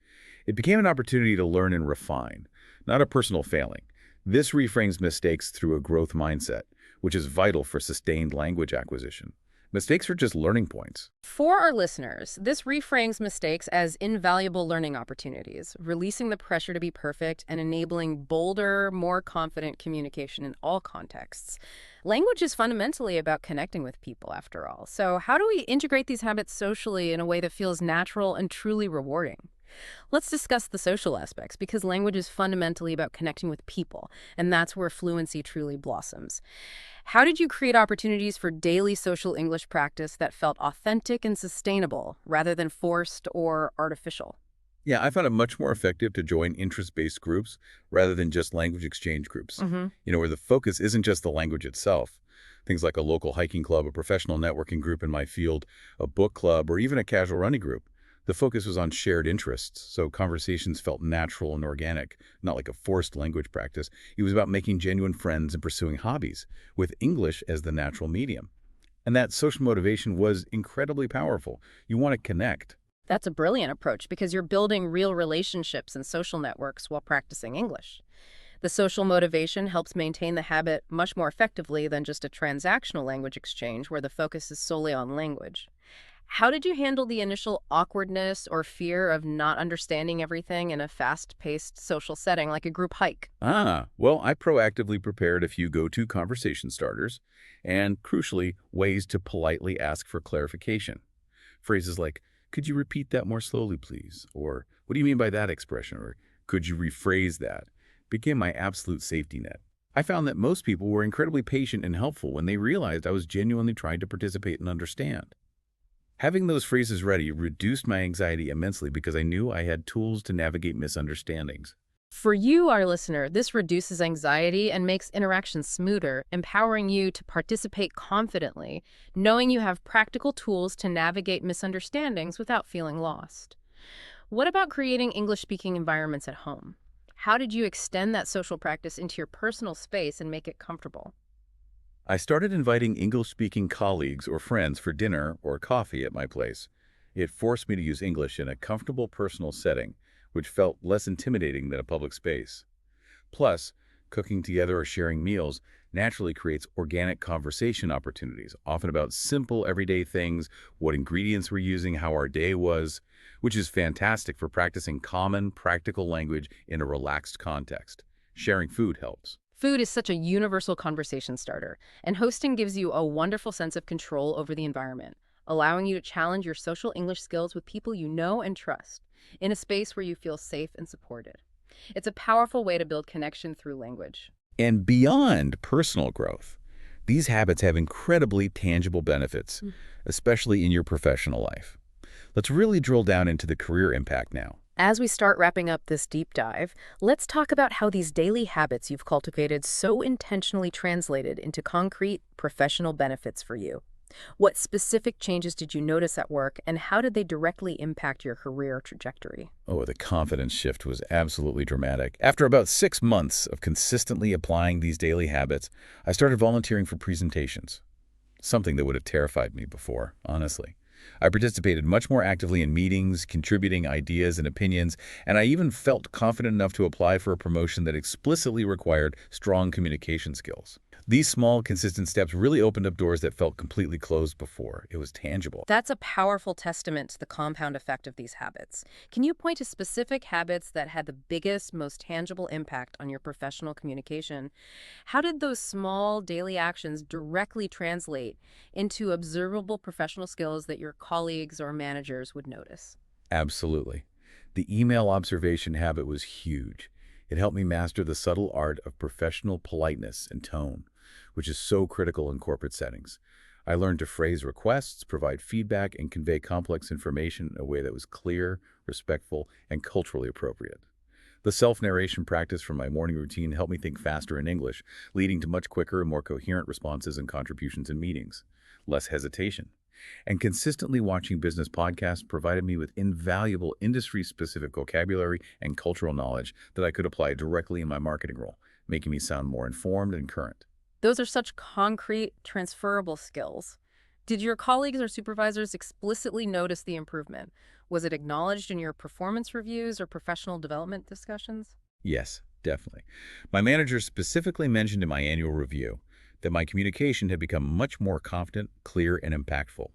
It became an opportunity to learn and refine, not a personal failing. This reframes mistakes through a growth mindset, which is vital for sustained language acquisition. Mistakes are just learning points. For our listeners, this reframes mistakes as invaluable learning opportunities, releasing the pressure to be perfect and enabling bolder, more confident communication in all contexts. Language is fundamentally about connecting with people, after all. So how do we integrate these habits socially in a way that feels natural and truly rewarding? Let's discuss the social aspects, because language is fundamentally about connecting with people, and that's where fluency truly blossoms. How did you create opportunities for daily social English practice that felt authentic and sustainable, rather than forced or artificial? Yeah, I found it much more effective to join interest-based groups rather than just language exchange groups. Where the focus isn't just the language itself. Things like a local hiking club, a professional networking group in my field, a book club, or even a casual running group. The focus was on shared interests, so conversations felt natural and organic, not like a forced language practice. It was about making genuine friends and pursuing hobbies, with English as the natural medium. And that social motivation was incredibly powerful. You want to connect. That's a brilliant approach because you're building real relationships and social networks while practicing English. The social motivation helps maintain the habit much more effectively than just a transactional language exchange where the focus is solely on language. How did you handle the initial awkwardness or fear of not understanding everything in a fast-paced social setting like a group hike? Well, I proactively prepared a few go-to conversation starters and, crucially, ways to politely ask for clarification. Phrases like, "Could you repeat that more slowly, please?" Or, "What do you mean by that expression?" Or, "Could you rephrase that?" became my absolute safety net. I found that most people were incredibly patient and helpful when they realized I was genuinely trying to participate and understand. Having those phrases ready reduced my anxiety immensely because I knew I had tools to navigate misunderstandings. For you, our listener, this reduces anxiety and makes interactions smoother, empowering you to participate confidently, knowing you have practical tools to navigate misunderstandings without feeling lost. What about creating English-speaking environments at home? How did you extend that social practice into your personal space and make it comfortable? I started inviting English-speaking colleagues or friends for dinner or coffee at my place. It forced me to use English in a comfortable personal setting, which felt less intimidating than a public space. Plus, cooking together or sharing meals naturally creates organic conversation opportunities, often about simple everyday things, what ingredients we're using, how our day was, which is fantastic for practicing common, practical language in a relaxed context. Sharing food helps. Food is such a universal conversation starter, and hosting gives you a wonderful sense of control over the environment, allowing you to challenge your social English skills with people you know and trust, in a space where you feel safe and supported. It's a powerful way to build connection through language. And beyond personal growth, these habits have incredibly tangible benefits, especially in your professional life. Let's really drill down into the career impact now. As we start wrapping up this deep dive, let's talk about how these daily habits you've cultivated so intentionally translated into concrete professional benefits for you. What specific changes did you notice at work, and how did they directly impact your career trajectory? Oh, the confidence shift was absolutely dramatic. After about 6 months of consistently applying these daily habits, I started volunteering for presentations, something that would have terrified me before, honestly. I participated much more actively in meetings, contributing ideas and opinions, and I even felt confident enough to apply for a promotion that explicitly required strong communication skills. These small, consistent steps really opened up doors that felt completely closed before. It was tangible. That's a powerful testament to the compound effect of these habits. Can you point to specific habits that had the biggest, most tangible impact on your professional communication? How did those small daily actions directly translate into observable professional skills that your colleagues or managers would notice? Absolutely. The email observation habit was huge. It helped me master the subtle art of professional politeness and tone, which is so critical in corporate settings. I learned to phrase requests, provide feedback, and convey complex information in a way that was clear, respectful, and culturally appropriate. The self-narration practice from my morning routine helped me think faster in English, leading to much quicker and more coherent responses and contributions in meetings. Less hesitation. And consistently watching business podcasts provided me with invaluable industry-specific vocabulary and cultural knowledge that I could apply directly in my marketing role, making me sound more informed and current. Those are such concrete, transferable skills. Did your colleagues or supervisors explicitly notice the improvement? Was it acknowledged in your performance reviews or professional development discussions? Yes, definitely. My manager specifically mentioned in my annual review that my communication had become much more confident, clear, and impactful.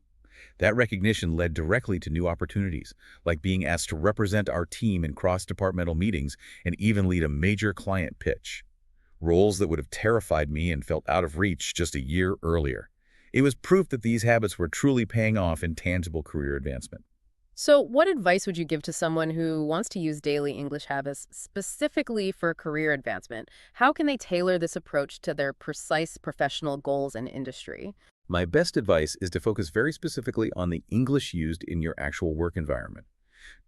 That recognition led directly to new opportunities, like being asked to represent our team in cross-departmental meetings and even lead a major client pitch. Roles that would have terrified me and felt out of reach just a year earlier. It was proof that these habits were truly paying off in tangible career advancement. So what advice would you give to someone who wants to use daily English habits specifically for career advancement? How can they tailor this approach to their precise professional goals and industry? My best advice is to focus very specifically on the English used in your actual work environment.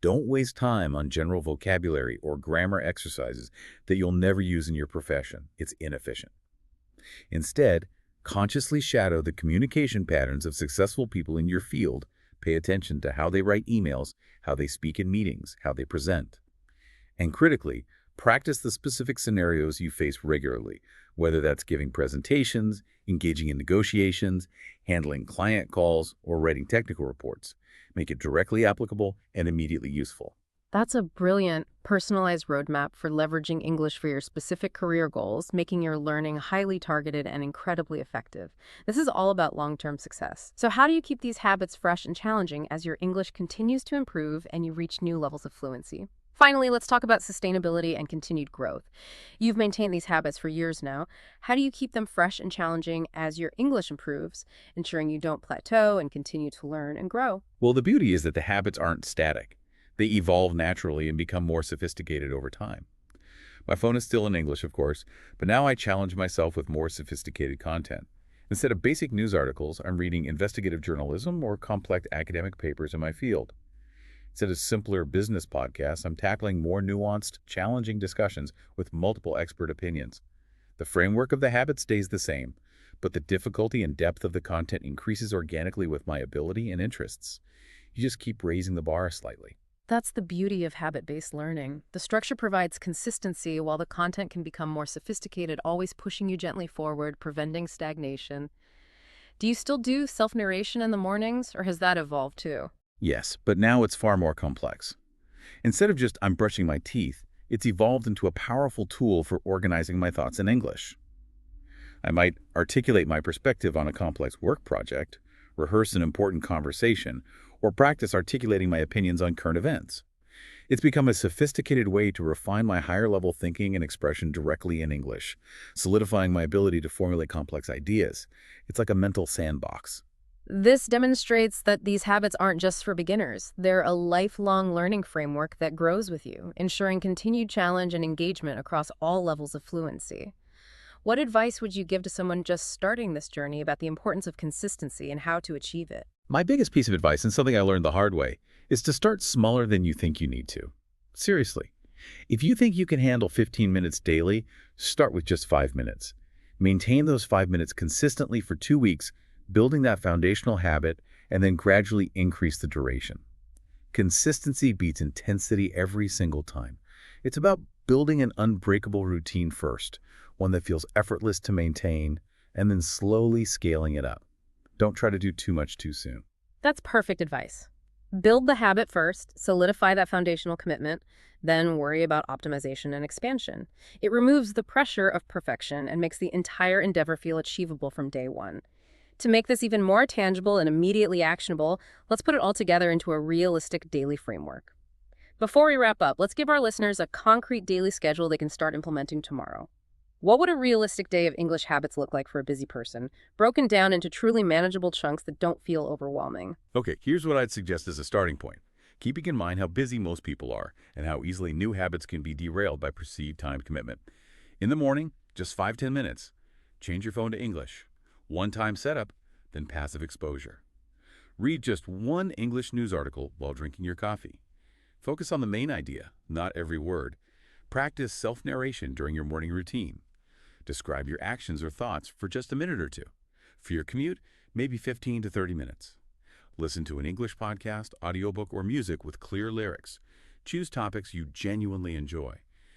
Don't waste time on general vocabulary or grammar exercises that you'll never use in your profession. It's inefficient. Instead, consciously shadow the communication patterns of successful people in your field, Pay attention to how they write emails, how they speak in meetings, how they present. And critically, practice the specific scenarios you face regularly, whether that's giving presentations, engaging in negotiations, handling client calls, or writing technical reports. Make it directly applicable and immediately useful. That's a brilliant, personalized roadmap for leveraging English for your specific career goals, making your learning highly targeted and incredibly effective. This is all about long-term success. So how do you keep these habits fresh and challenging as your English continues to improve and you reach new levels of fluency? Finally, let's talk about sustainability and continued growth. You've maintained these habits for years now. How do you keep them fresh and challenging as your English improves, ensuring you don't plateau and continue to learn and grow? Well, the beauty is that the habits aren't static. They evolve naturally and become more sophisticated over time. My phone is still in English, of course, but now I challenge myself with more sophisticated content. Instead of basic news articles, I'm reading investigative journalism or complex academic papers in my field. Instead of simpler business podcasts, I'm tackling more nuanced, challenging discussions with multiple expert opinions. The framework of the habit stays the same, but the difficulty and depth of the content increases organically with my ability and interests. You just keep raising the bar slightly. That's the beauty of habit-based learning. The structure provides consistency while the content can become more sophisticated, always pushing you gently forward, preventing stagnation. Do you still do self-narration in the mornings, or has that evolved too? Yes, but now it's far more complex. Instead of just "I'm brushing my teeth," it's evolved into a powerful tool for organizing my thoughts in English. I might articulate my perspective on a complex work project, rehearse an important conversation, or practice articulating my opinions on current events. It's become a sophisticated way to refine my higher-level thinking and expression directly in English, solidifying my ability to formulate complex ideas. It's like a mental sandbox. This demonstrates that these habits aren't just for beginners. They're a lifelong learning framework that grows with you, ensuring continued challenge and engagement across all levels of fluency. What advice would you give to someone just starting this journey about the importance of consistency and how to achieve it? My biggest piece of advice, and something I learned the hard way, is to start smaller than you think you need to. Seriously. If you think you can handle 15 minutes daily, start with just 5 minutes. Maintain those 5 minutes consistently for 2 weeks, building that foundational habit, and then gradually increase the duration. Consistency beats intensity every single time. It's about building an unbreakable routine first, one that feels effortless to maintain, and then slowly scaling it up. Don't try to do too much too soon. That's perfect advice. Build the habit first, solidify that foundational commitment, then worry about optimization and expansion. It removes the pressure of perfection and makes the entire endeavor feel achievable from day one. To make this even more tangible and immediately actionable, let's put it all together into a realistic daily framework. Before we wrap up, let's give our listeners a concrete daily schedule they can start implementing tomorrow. What would a realistic day of English habits look like for a busy person, broken down into truly manageable chunks that don't feel overwhelming? Okay, here's what I'd suggest as a starting point. Keeping in mind how busy most people are and how easily new habits can be derailed by perceived time commitment. In the morning, just 5-10 minutes. Change your phone to English. One-time setup, then passive exposure. Read just one English news article while drinking your coffee. Focus on the main idea, not every word. Practice self-narration during your morning routine. Describe your actions or thoughts for just a minute or two. For your commute, maybe 15 to 30 minutes. Listen to an English podcast, audiobook, or music with clear lyrics. Choose topics you genuinely enjoy.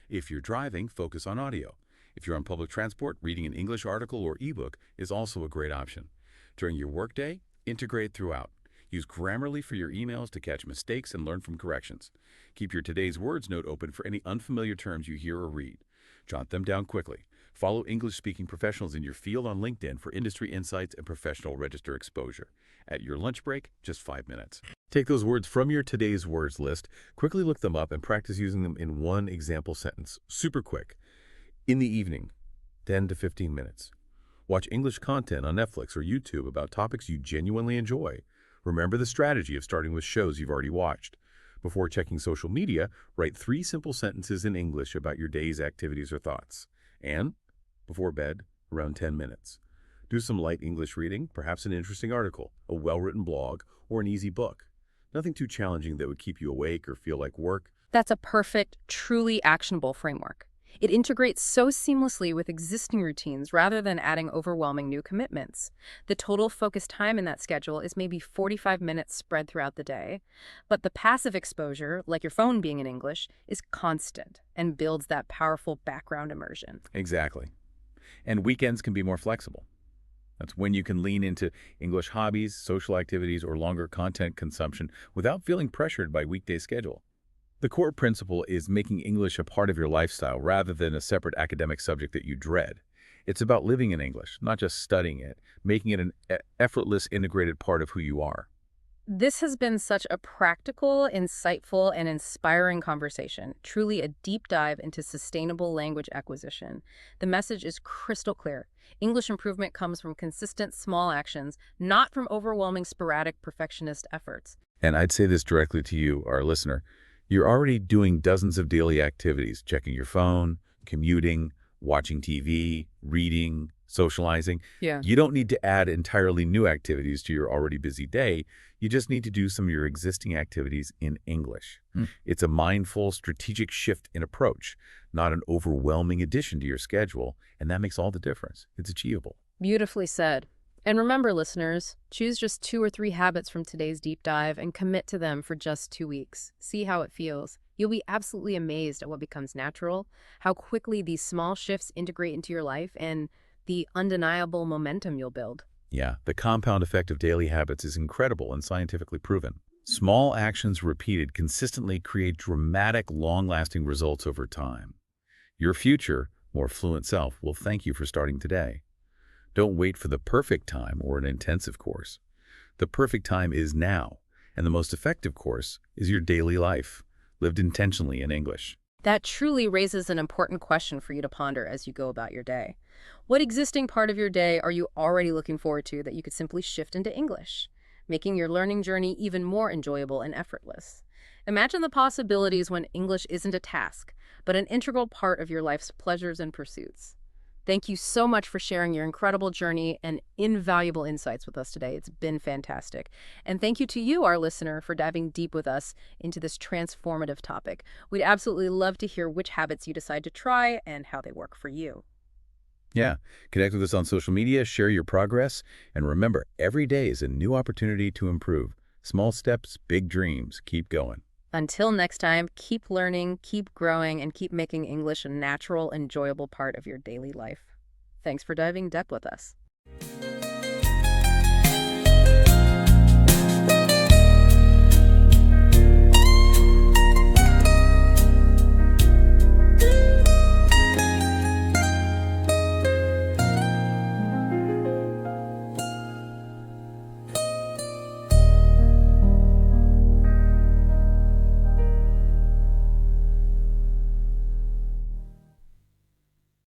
If you're driving, focus on audio. If you're on public transport, reading an English article or ebook is also a great option. During your workday, integrate throughout. Use Grammarly for your emails to catch mistakes and learn from corrections. Keep your today's words note open for any unfamiliar terms you hear or read. Jot them down quickly. Follow English-speaking professionals in your field on LinkedIn for industry insights and professional register exposure. At your lunch break, just 5 minutes. Take those words from your today's words list, quickly look them up, and practice using them in one example sentence. Super quick. In the evening, 10 to 15 minutes. Watch English content on Netflix or YouTube about topics you genuinely enjoy. Remember the strategy of starting with shows you've already watched. Before checking social media, write 3 simple sentences in English about your day's activities or thoughts. And before bed, around 10 minutes. Do some light English reading, perhaps an interesting article, a well-written blog, or an easy book. Nothing too challenging that would keep you awake or feel like work. That's a perfect, truly actionable framework. It integrates so seamlessly with existing routines rather than adding overwhelming new commitments. The total focused time in that schedule is maybe 45 minutes spread throughout the day, but the passive exposure, like your phone being in English, is constant and builds that powerful background immersion. Exactly. And weekends can be more flexible. That's when you can lean into English hobbies, social activities, or longer content consumption without feeling pressured by weekday schedule. The core principle is making English a part of your lifestyle rather than a separate academic subject that you dread. It's about living in English, not just studying it, making it an effortless, integrated part of who you are. This has been such a practical, insightful, and inspiring conversation, truly a deep dive into sustainable language acquisition. The message is crystal clear. English improvement comes from consistent small actions, not from overwhelming sporadic perfectionist efforts. And I'd say this directly to you, our listener. You're already doing dozens of daily activities, checking your phone, commuting, watching TV, reading, socializing. Yeah. You don't need to add entirely new activities to your already busy day. You just need to do some of your existing activities in English. It's a mindful, strategic shift in approach, not an overwhelming addition to your schedule, and that makes all the difference. It's achievable. Beautifully said. And remember, listeners, choose just 2 or 3 habits from today's deep dive and commit to them for just 2 weeks. See how it feels. You'll be absolutely amazed at what becomes natural, how quickly these small shifts integrate into your life, and the undeniable momentum you'll build. Yeah, the compound effect of daily habits is incredible and scientifically proven. Small actions repeated consistently create dramatic, long-lasting results over time. Your future, more fluent self will thank you for starting today. Don't wait for the perfect time or an intensive course. The perfect time is now, and the most effective course is your daily life, lived intentionally in English. That truly raises an important question for you to ponder as you go about your day. What existing part of your day are you already looking forward to that you could simply shift into English, making your learning journey even more enjoyable and effortless? Imagine the possibilities when English isn't a task, but an integral part of your life's pleasures and pursuits. Thank you so much for sharing your incredible journey and invaluable insights with us today. It's been fantastic. And thank you to you, our listener, for diving deep with us into this transformative topic. We'd absolutely love to hear which habits you decide to try and how they work for you. Yeah, connect with us on social media, share your progress, and remember, every day is a new opportunity to improve. Small steps, big dreams. Keep going. Until next time, keep learning, keep growing, and keep making English a natural, enjoyable part of your daily life. Thanks for diving deep with us.